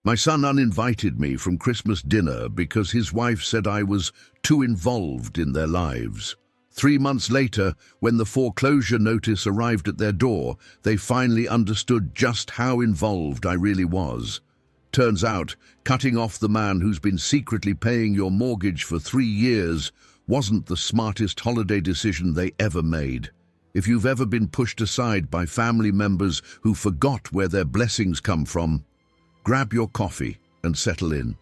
My son uninvited me from Christmas dinner because his wife said I was too involved in their lives. 3 months later, when the foreclosure notice arrived at their door, they finally understood just how involved I really was. Turns out, cutting off the man who's been secretly paying your mortgage for 3 years wasn't the smartest holiday decision they ever made. If you've ever been pushed aside by family members who forgot where their blessings come from, grab your coffee and settle in.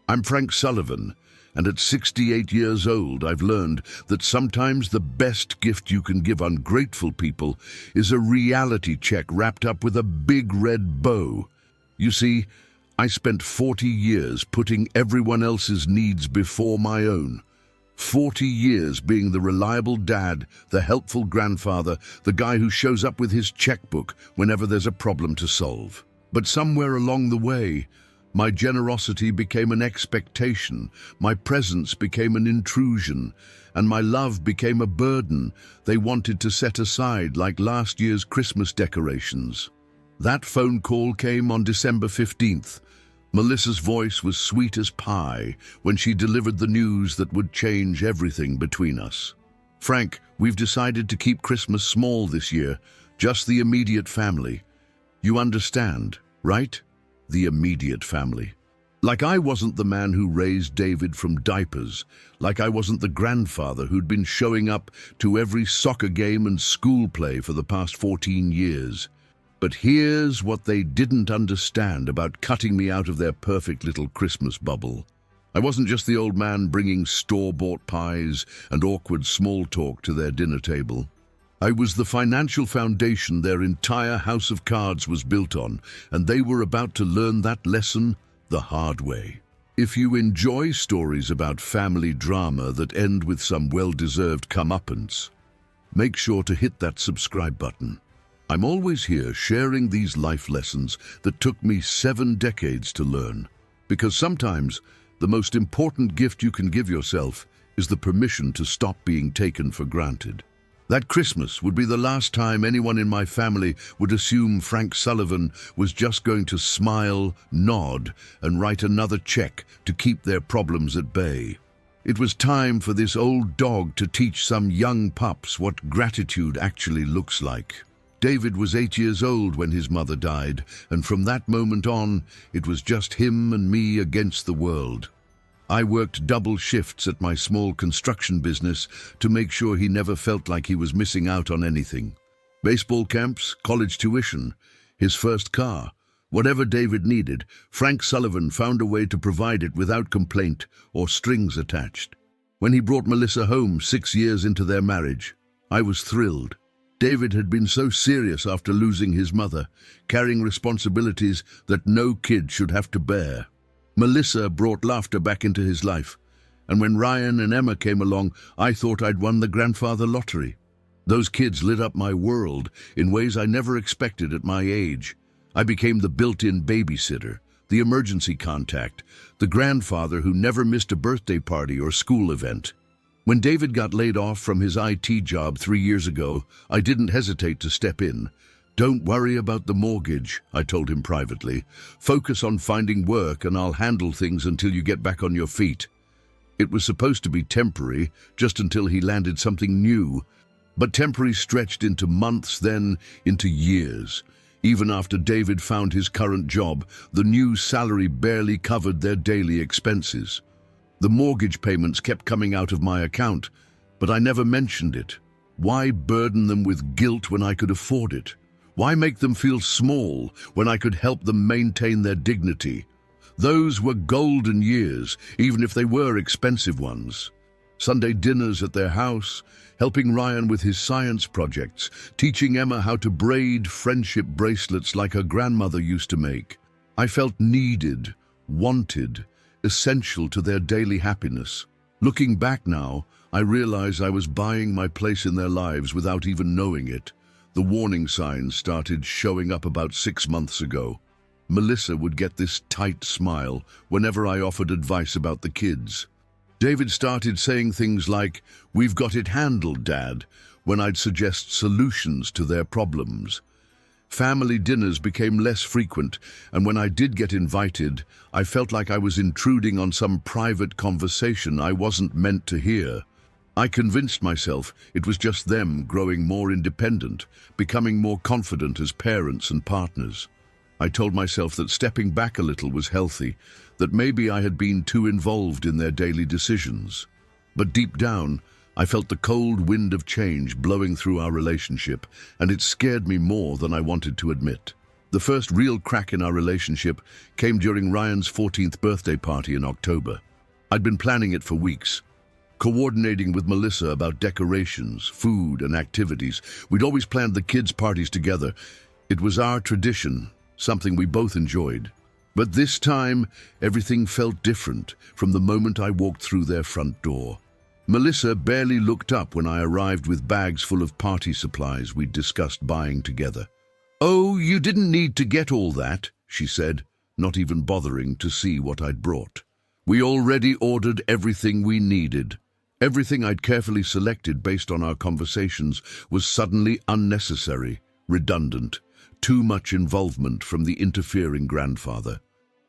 I'm Frank Sullivan, and at 68 years old, I've learned that sometimes the best gift you can give ungrateful people is a reality check wrapped up with a big red bow. You see, I spent 40 years putting everyone else's needs before my own. 40 years being the reliable dad, the helpful grandfather, the guy who shows up with his checkbook whenever there's a problem to solve. But somewhere along the way, my generosity became an expectation, my presence became an intrusion, and my love became a burden they wanted to set aside like last year's Christmas decorations. That phone call came on December 15th. Melissa's voice was sweet as pie when she delivered the news that would change everything between us. Frank, we've decided to keep Christmas small this year, just the immediate family. You understand, right? The immediate family. Like I wasn't the man who raised David from diapers, like I wasn't the grandfather who'd been showing up to every soccer game and school play for the past 14 years. But here's what they didn't understand about cutting me out of their perfect little Christmas bubble. I wasn't just the old man bringing store-bought pies and awkward small talk to their dinner table. I was the financial foundation their entire house of cards was built on, and they were about to learn that lesson the hard way. If you enjoy stories about family drama that end with some well-deserved comeuppance, make sure to hit that subscribe button. I'm always here sharing these life lessons that took me 7 decades to learn, because sometimes the most important gift you can give yourself is the permission to stop being taken for granted. That Christmas would be the last time anyone in my family would assume Frank Sullivan was just going to smile, nod, and write another check to keep their problems at bay. It was time for this old dog to teach some young pups what gratitude actually looks like. David was 8 years old when his mother died, and from that moment on, it was just him and me against the world. I worked double shifts at my small construction business to make sure he never felt like he was missing out on anything. Baseball camps, college tuition, his first car. Whatever David needed, Frank Sullivan found a way to provide it without complaint or strings attached. When he brought Melissa home 6 years into their marriage, I was thrilled. David had been so serious after losing his mother, carrying responsibilities that no kid should have to bear. Melissa brought laughter back into his life, and when Ryan and Emma came along, I thought I'd won the grandfather lottery. Those kids lit up my world in ways I never expected at my age. I became the built-in babysitter, the emergency contact, the grandfather who never missed a birthday party or school event. When David got laid off from his IT job 3 years ago, I didn't hesitate to step in. "Don't worry about the mortgage," I told him privately. "Focus on finding work and I'll handle things until you get back on your feet." It was supposed to be temporary, just until he landed something new. But temporary stretched into months, then into years. Even after David found his current job, the new salary barely covered their daily expenses. The mortgage payments kept coming out of my account, but I never mentioned it. Why burden them with guilt when I could afford it? Why make them feel small when I could help them maintain their dignity? Those were golden years, even if they were expensive ones. Sunday dinners at their house, helping Ryan with his science projects, teaching Emma how to braid friendship bracelets like her grandmother used to make. I felt needed, wanted, essential to their daily happiness. Looking back now, I realize I was buying my place in their lives without even knowing it. The warning signs started showing up about 6 months ago. Melissa would get this tight smile whenever I offered advice about the kids. David started saying things like, "We've got it handled, Dad," when I'd suggest solutions to their problems. Family dinners became less frequent, and when I did get invited, I felt like I was intruding on some private conversation I wasn't meant to hear. I convinced myself it was just them growing more independent, becoming more confident as parents and partners. I told myself that stepping back a little was healthy, that maybe I had been too involved in their daily decisions. But deep down, I felt the cold wind of change blowing through our relationship, and it scared me more than I wanted to admit. The first real crack in our relationship came during Ryan's 14th birthday party in October. I'd been planning it for weeks, coordinating with Melissa about decorations, food, and activities. We'd always planned the kids' parties together. It was our tradition, something we both enjoyed. But this time, everything felt different from the moment I walked through their front door. Melissa barely looked up when I arrived with bags full of party supplies we'd discussed buying together. "Oh, you didn't need to get all that," she said, not even bothering to see what I'd brought. "We already ordered everything we needed." Everything I'd carefully selected based on our conversations was suddenly unnecessary, redundant, too much involvement from the interfering grandfather.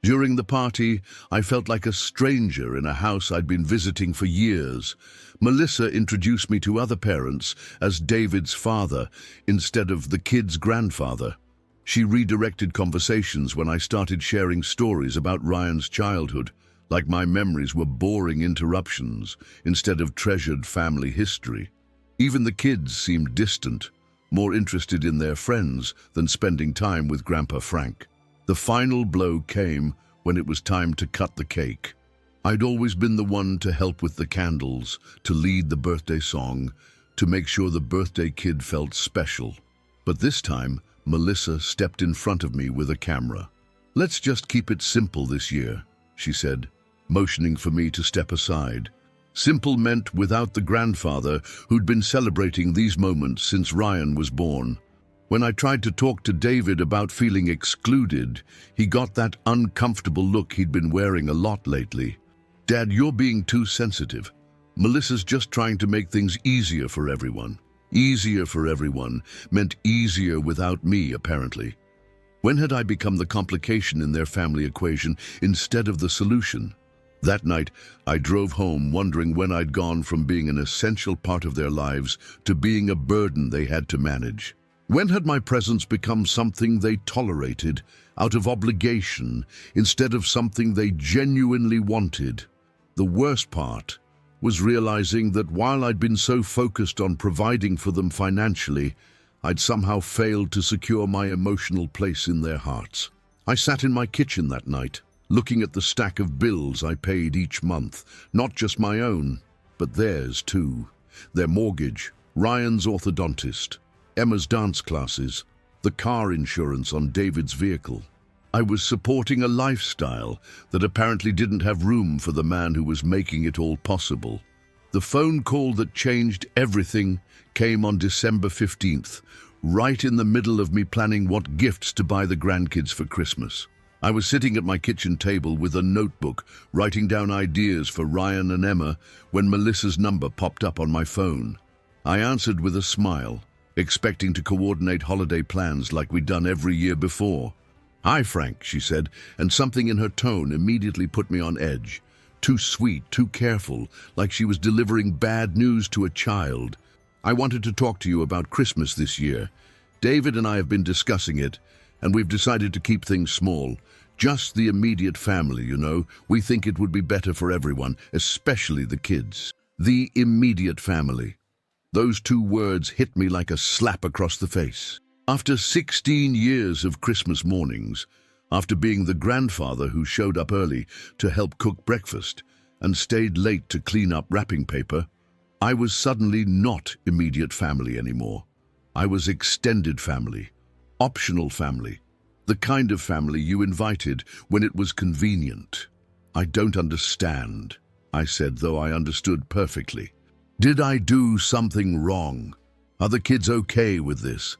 During the party, I felt like a stranger in a house I'd been visiting for years. Melissa introduced me to other parents as David's father instead of the kid's grandfather. She redirected conversations when I started sharing stories about Ryan's childhood, like my memories were boring interruptions instead of treasured family history. Even the kids seemed distant, more interested in their friends than spending time with Grandpa Frank. The final blow came when it was time to cut the cake. I'd always been the one to help with the candles, to lead the birthday song, to make sure the birthday kid felt special. But this time, Melissa stepped in front of me with a camera. "Let's just keep it simple this year," she said, motioning for me to step aside. Simple meant without the grandfather who'd been celebrating these moments since Ryan was born. When I tried to talk to David about feeling excluded, he got that uncomfortable look he'd been wearing a lot lately. "Dad, you're being too sensitive. Melissa's just trying to make things easier for everyone." Easier for everyone meant easier without me, apparently. When had I become the complication in their family equation instead of the solution? That night, I drove home wondering when I'd gone from being an essential part of their lives to being a burden they had to manage. When had my presence become something they tolerated, out of obligation, instead of something they genuinely wanted? The worst part was realizing that while I'd been so focused on providing for them financially, I'd somehow failed to secure my emotional place in their hearts. I sat in my kitchen that night, looking at the stack of bills I paid each month, not just my own, but theirs too. Their mortgage, Ryan's orthodontist, Emma's dance classes, the car insurance on David's vehicle. I was supporting a lifestyle that apparently didn't have room for the man who was making it all possible. The phone call that changed everything came on December 15th, right in the middle of me planning what gifts to buy the grandkids for Christmas. I was sitting at my kitchen table with a notebook, writing down ideas for Ryan and Emma, when Melissa's number popped up on my phone. I answered with a smile, expecting to coordinate holiday plans like we'd done every year before. "Hi, Frank," she said, and something in her tone immediately put me on edge. Too sweet, too careful, like she was delivering bad news to a child. "I wanted to talk to you about Christmas this year. David and I have been discussing it, and we've decided to keep things small. Just the immediate family, you know. We think it would be better for everyone, especially the kids." The immediate family. Those two words hit me like a slap across the face. After 16 years of Christmas mornings, after being the grandfather who showed up early to help cook breakfast and stayed late to clean up wrapping paper, I was suddenly not immediate family anymore. I was extended family, optional family, the kind of family you invited when it was convenient. "I don't understand," I said, though I understood perfectly. Did I do something wrong? Are the kids okay with this?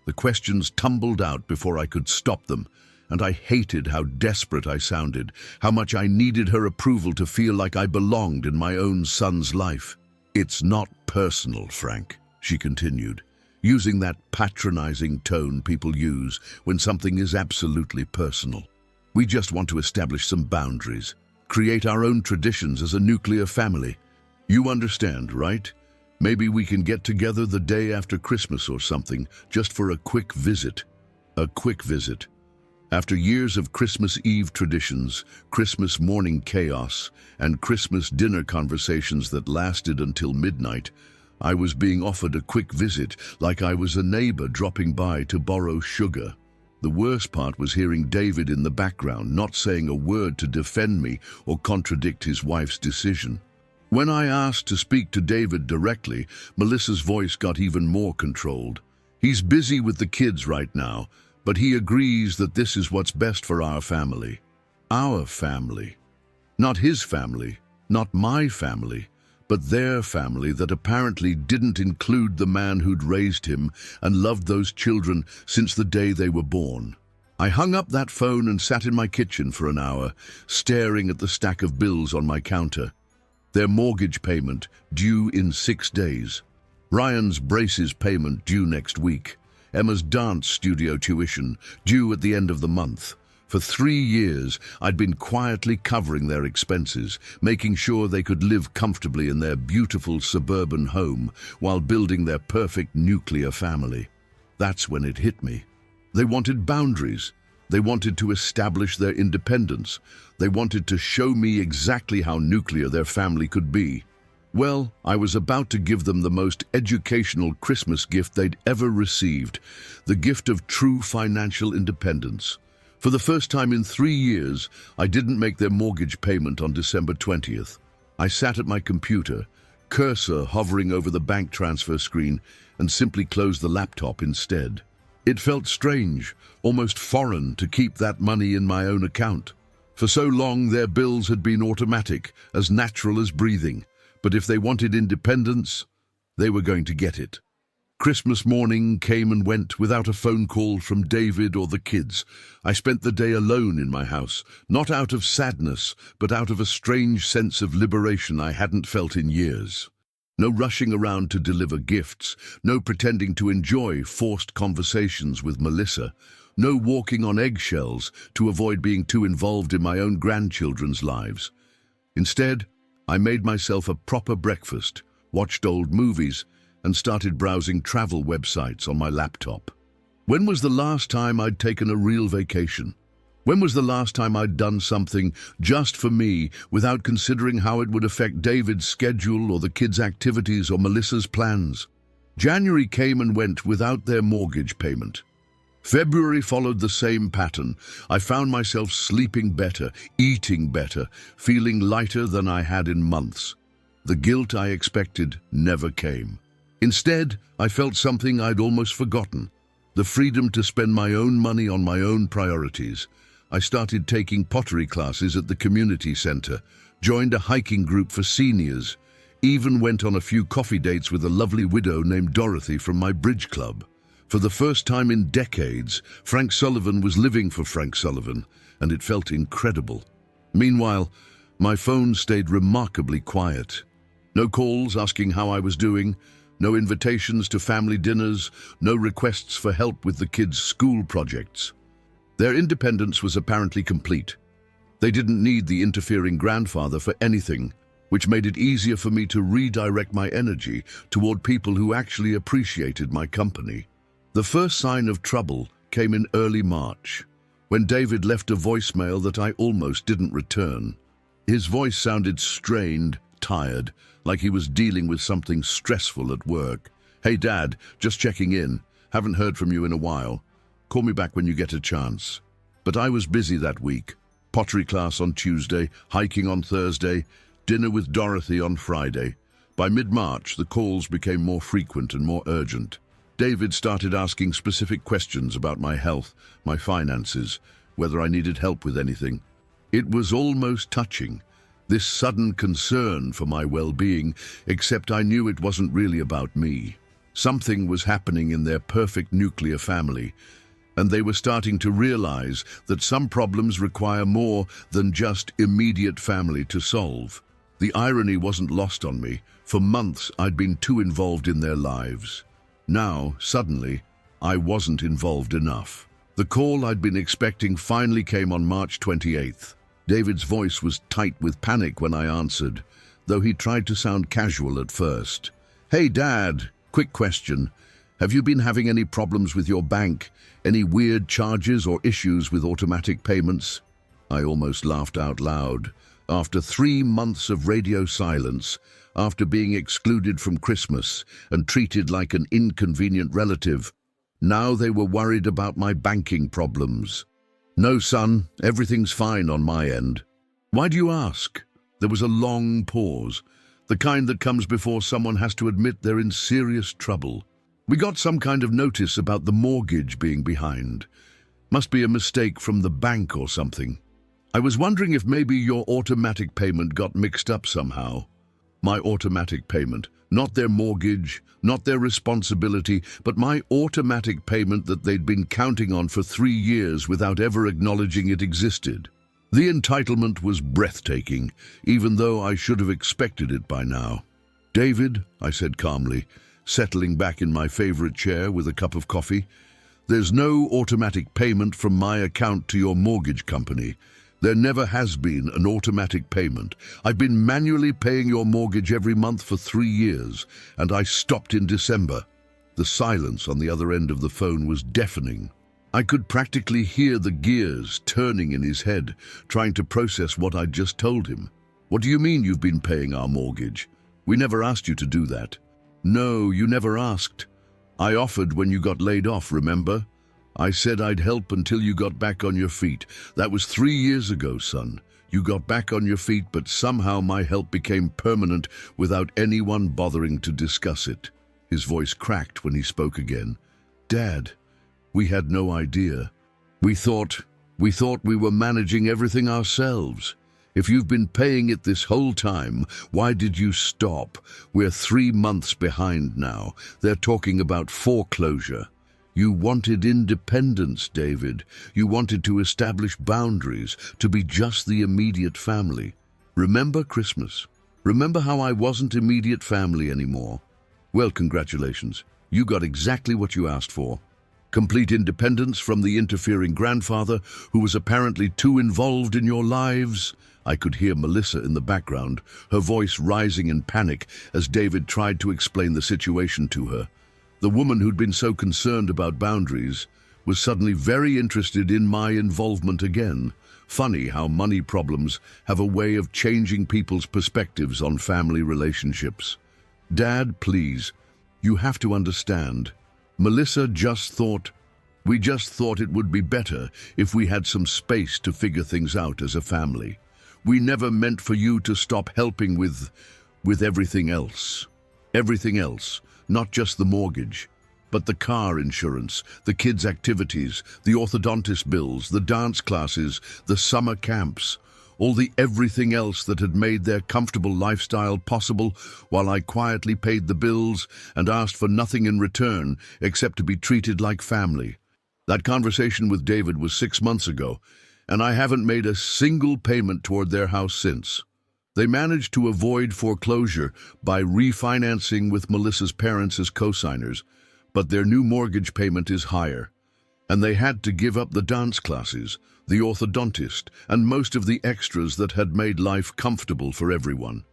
The questions tumbled out before I could stop them, and I hated how desperate I sounded, how much I needed her approval to feel like I belonged in my own son's life. "It's not personal, Frank," she continued. using that patronizing tone people use when something is absolutely personal. We just want to establish some boundaries, create our own traditions as a nuclear family. You understand, right? Maybe we can get together the day after Christmas or something, just for a quick visit. A quick visit. After years of Christmas Eve traditions, Christmas morning chaos, and Christmas dinner conversations that lasted until midnight, I was being offered a quick visit, like I was a neighbor dropping by to borrow sugar. The worst part was hearing David in the background, not saying a word to defend me or contradict his wife's decision. When I asked to speak to David directly, Melissa's voice got even more controlled. He's busy with the kids right now, but he agrees that this is what's best for our family. Our family. Not his family, not my family, but their family that apparently didn't include the man who'd raised him and loved those children since the day they were born. I hung up that phone and sat in my kitchen for an hour, staring at the stack of bills on my counter. Their mortgage payment due in 6 days. Ryan's braces payment due next week. Emma's dance studio tuition due at the end of the month. For 3 years, I'd been quietly covering their expenses, making sure they could live comfortably in their beautiful suburban home while building their perfect nuclear family. That's when it hit me. They wanted boundaries. They wanted to establish their independence. They wanted to show me exactly how nuclear their family could be. Well, I was about to give them the most educational Christmas gift they'd ever received, the gift of true financial independence. For the first time in 3 years, I didn't make their mortgage payment on December 20th. I sat at my computer, cursor hovering over the bank transfer screen, and simply closed the laptop instead. It felt strange, almost foreign, to keep that money in my own account. For so long, their bills had been automatic, as natural as breathing. But if they wanted independence, they were going to get it. Christmas morning came and went without a phone call from David or the kids. I spent the day alone in my house, not out of sadness, but out of a strange sense of liberation I hadn't felt in years. No rushing around to deliver gifts, no pretending to enjoy forced conversations with Melissa, no walking on eggshells to avoid being too involved in my own grandchildren's lives. Instead, I made myself a proper breakfast, watched old movies, and started browsing travel websites on my laptop. When was the last time I'd taken a real vacation? When was the last time I'd done something just for me without considering how it would affect David's schedule or the kids' activities or Melissa's plans? January came and went without their mortgage payment. February followed the same pattern. I found myself sleeping better, eating better, feeling lighter than I had in months. The guilt I expected never came. Instead, I felt something I'd almost forgotten, the freedom to spend my own money on my own priorities. I started taking pottery classes at the community center, joined a hiking group for seniors, even went on a few coffee dates with a lovely widow named Dorothy from my bridge club. For the first time in decades, Frank Sullivan was living for Frank Sullivan, and it felt incredible. Meanwhile, my phone stayed remarkably quiet. No calls asking how I was doing, no invitations to family dinners, no requests for help with the kids' school projects. Their independence was apparently complete. They didn't need the interfering grandfather for anything, which made it easier for me to redirect my energy toward people who actually appreciated my company. The first sign of trouble came in early March, when David left a voicemail that I almost didn't return. His voice sounded strained, tired, like he was dealing with something stressful at work. "Hey Dad, just checking in. Haven't heard from you in a while. Call me back when you get a chance." But I was busy that week. Pottery class on Tuesday, hiking on Thursday, dinner with Dorothy on Friday. By mid-March, the calls became more frequent and more urgent. David started asking specific questions about my health, my finances, whether I needed help with anything. It was almost touching, this sudden concern for my well-being, except I knew it wasn't really about me. Something was happening in their perfect nuclear family, and they were starting to realize that some problems require more than just immediate family to solve. The irony wasn't lost on me. For months, I'd been too involved in their lives. Now, suddenly, I wasn't involved enough. The call I'd been expecting finally came on March 28th. David's voice was tight with panic when I answered, though he tried to sound casual at first. "Hey, Dad, quick question. Have you been having any problems with your bank? Any weird charges or issues with automatic payments?" I almost laughed out loud. After 3 months of radio silence, after being excluded from Christmas and treated like an inconvenient relative, now they were worried about my banking problems. "No, son, everything's fine on my end." "Why do you ask?" There was a long pause, the kind that comes before someone has to admit they're in serious trouble. "We got some kind of notice about the mortgage being behind. Must be a mistake from the bank or something. I was wondering if maybe your automatic payment got mixed up somehow." My automatic payment, not their mortgage, not their responsibility, but my automatic payment that they'd been counting on for 3 years without ever acknowledging it existed. The entitlement was breathtaking, even though I should have expected it by now. "David," I said calmly, settling back in my favorite chair with a cup of coffee, "there's no automatic payment from my account to your mortgage company. There never has been an automatic payment. I've been manually paying your mortgage every month for 3 years, and I stopped in December." The silence on the other end of the phone was deafening. I could practically hear the gears turning in his head, trying to process what I'd just told him. "What do you mean you've been paying our mortgage? We never asked you to do that." "No, you never asked. I offered when you got laid off, remember? I said I'd help until you got back on your feet. That was 3 years ago, son. You got back on your feet, but somehow my help became permanent without anyone bothering to discuss it." His voice cracked when he spoke again. "Dad, we had no idea. We thought we were managing everything ourselves. If you've been paying it this whole time, why did you stop? We're 3 months behind now. They're talking about foreclosure. You wanted independence, David. You wanted to establish boundaries, to be just the immediate family. Remember Christmas? Remember how I wasn't immediate family anymore? Well, congratulations. You got exactly what you asked for. Complete independence from the interfering grandfather who was apparently too involved in your lives." I could hear Melissa in the background, her voice rising in panic as David tried to explain the situation to her. The woman who'd been so concerned about boundaries was suddenly very interested in my involvement again. Funny how money problems have a way of changing people's perspectives on family relationships. "Dad, please, you have to understand. Melissa we just thought it would be better if we had some space to figure things out as a family. We never meant for you to stop helping with everything else. Everything else, not just the mortgage, but the car insurance, the kids' activities, the orthodontist bills, the dance classes, the summer camps, all the everything else that had made their comfortable lifestyle possible while I quietly paid the bills and asked for nothing in return except to be treated like family. That conversation with David was 6 months ago, and I haven't made a single payment toward their house since. They managed to avoid foreclosure by refinancing with Melissa's parents as co-signers, but their new mortgage payment is higher. And they had to give up the dance classes, the orthodontist, and most of the extras that had made life comfortable for everyone.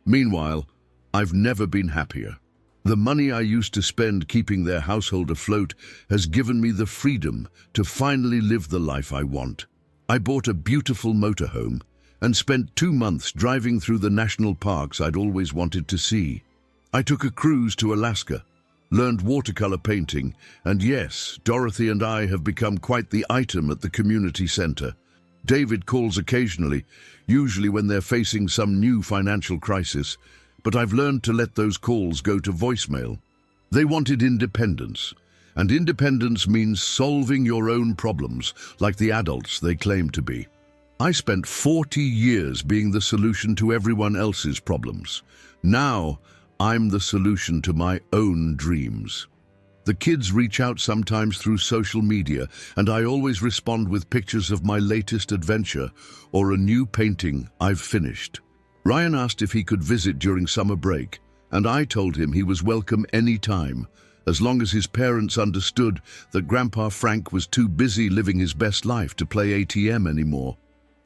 Meanwhile, I've never been happier. The money I used to spend keeping their household afloat has given me the freedom to finally live the life I want. I bought a beautiful motorhome and spent 2 months driving through the national parks I'd always wanted to see. I took a cruise to Alaska, learned watercolor painting, and yes, Dorothy and I have become quite the item at the community center. David calls occasionally, usually when they're facing some new financial crisis, but I've learned to let those calls go to voicemail. They wanted independence, and independence means solving your own problems like the adults they claim to be. I spent 40 years being the solution to everyone else's problems. Now, I'm the solution to my own dreams. The kids reach out sometimes through social media, and I always respond with pictures of my latest adventure or a new painting I've finished. Ryan asked if he could visit during summer break, and I told him he was welcome any time, as long as his parents understood that Grandpa Frank was too busy living his best life to play ATM anymore.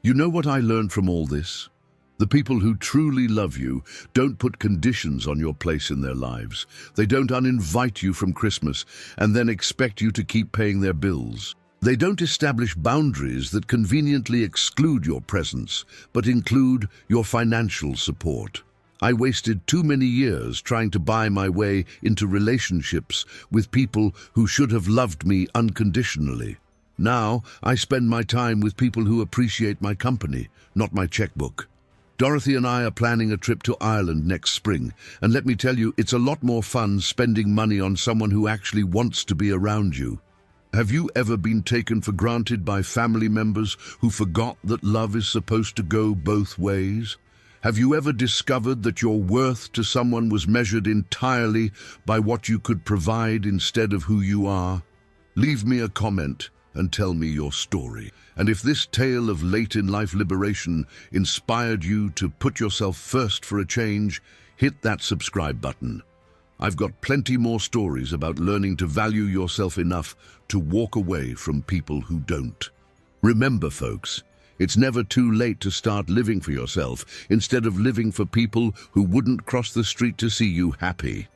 You know what I learned from all this? The people who truly love you don't put conditions on your place in their lives. They don't uninvite you from Christmas and then expect you to keep paying their bills. They don't establish boundaries that conveniently exclude your presence, but include your financial support. I wasted too many years trying to buy my way into relationships with people who should have loved me unconditionally. Now, I spend my time with people who appreciate my company, not my checkbook. Dorothy and I are planning a trip to Ireland next spring, and let me tell you, it's a lot more fun spending money on someone who actually wants to be around you. Have you ever been taken for granted by family members who forgot that love is supposed to go both ways? Have you ever discovered that your worth to someone was measured entirely by what you could provide instead of who you are? Leave me a comment and tell me your story. And if this tale of late-in-life liberation inspired you to put yourself first for a change, hit that subscribe button. I've got plenty more stories about learning to value yourself enough to walk away from people who don't. Remember, folks, it's never too late to start living for yourself instead of living for people who wouldn't cross the street to see you happy.